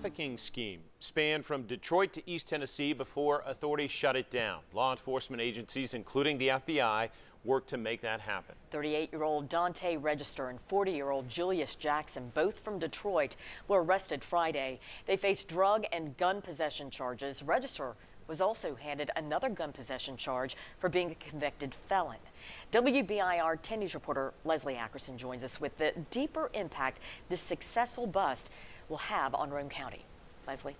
Trafficking scheme spanned from Detroit to East Tennessee before authorities shut it down. Law enforcement agencies, including the FBI, worked to make that happen. 38-year-old Dante Register and 40-year-old Julius Jackson, both from Detroit, were arrested Friday. They faced drug and gun possession charges. Register was also handed another gun possession charge for being a convicted felon. WBIR 10 News reporter Leslie Ackerson joins us with the deeper impact this successful bust will have on Roane County. Leslie.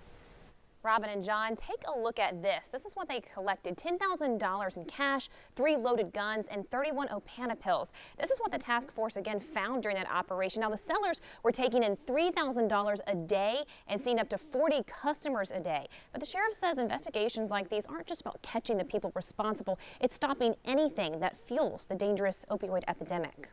Robin and John, take a look at this. This is what they collected: $10,000 in cash, 3 loaded guns, and 31 Opana pills. This is what the task force again found during that operation. Now, the sellers were taking in $3,000 a day and seeing up to 40 customers a day. But the sheriff says investigations like these aren't just about catching the people responsible. It's stopping anything that fuels the dangerous opioid epidemic.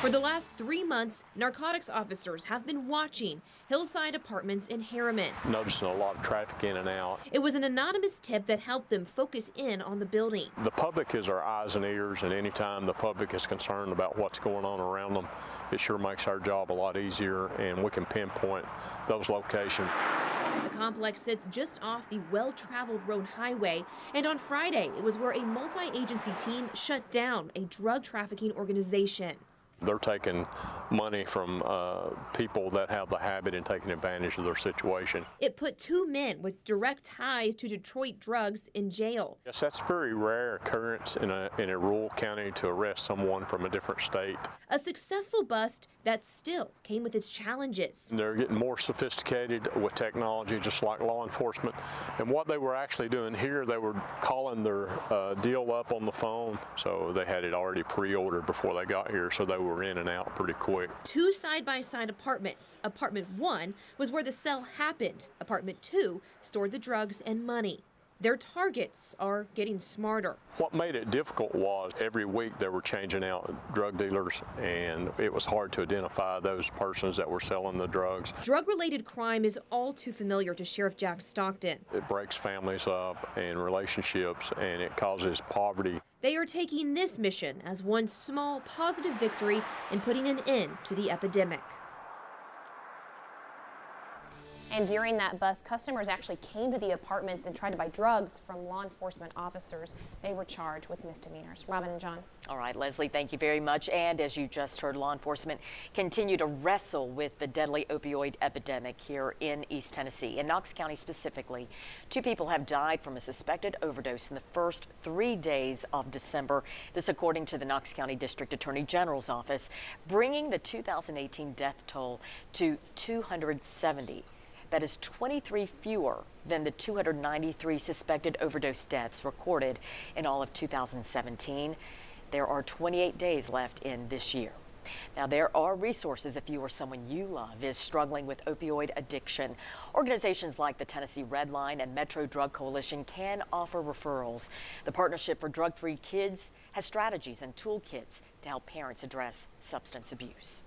For the last 3 months, narcotics officers have been watching Hillside Apartments in Harriman. Noticing a lot of traffic in and out. It was an anonymous tip that helped them focus in on the building. The public is our eyes and ears, and anytime the public is concerned about what's going on around them, it sure makes our job a lot easier, and we can pinpoint those locations. The complex sits just off the well-traveled road highway, and on Friday, it was where a multi-agency team shut down a drug trafficking organization. They're taking money from people that have the habit and taking advantage of their situation. It put 2 men with direct ties to Detroit drugs in jail. Yes, that's a very rare occurrence in a rural county to arrest someone from a different state. A successful bust that still came with its challenges. They're getting more sophisticated with technology, just like law enforcement. And what they were actually doing here, they were calling their deal up on the phone, so they had it already pre-ordered before they got here, so they were in and out pretty quick. 2 side-by-side apartments. Apartment 1 was where the sale happened. Apartment 2 stored the drugs and money. Their targets are getting smarter. What made it difficult was every week they were changing out drug dealers, and it was hard to identify those persons that were selling the drugs. Drug-related crime is all too familiar to Sheriff Jack Stockton. It breaks families up and relationships, and it causes poverty. They are taking this mission as one small positive victory in putting an end to the epidemic. And during that bust, customers actually came to the apartments and tried to buy drugs from law enforcement officers. They were charged with misdemeanors. Robin and John. All right, Leslie, thank you very much. And as you just heard, law enforcement continue to wrestle with the deadly opioid epidemic here in East Tennessee. In Knox County specifically, 2 people have died from a suspected overdose in the first 3 days of December. This according to the Knox County District Attorney General's office, bringing the 2018 death toll to 270. That is 23 fewer than the 293 suspected overdose deaths recorded in all of 2017. There are 28 days left in this year. Now, there are resources if you or someone you love is struggling with opioid addiction. Organizations like the Tennessee Red Line and Metro Drug Coalition can offer referrals. The Partnership for Drug-Free Kids has strategies and toolkits to help parents address substance abuse.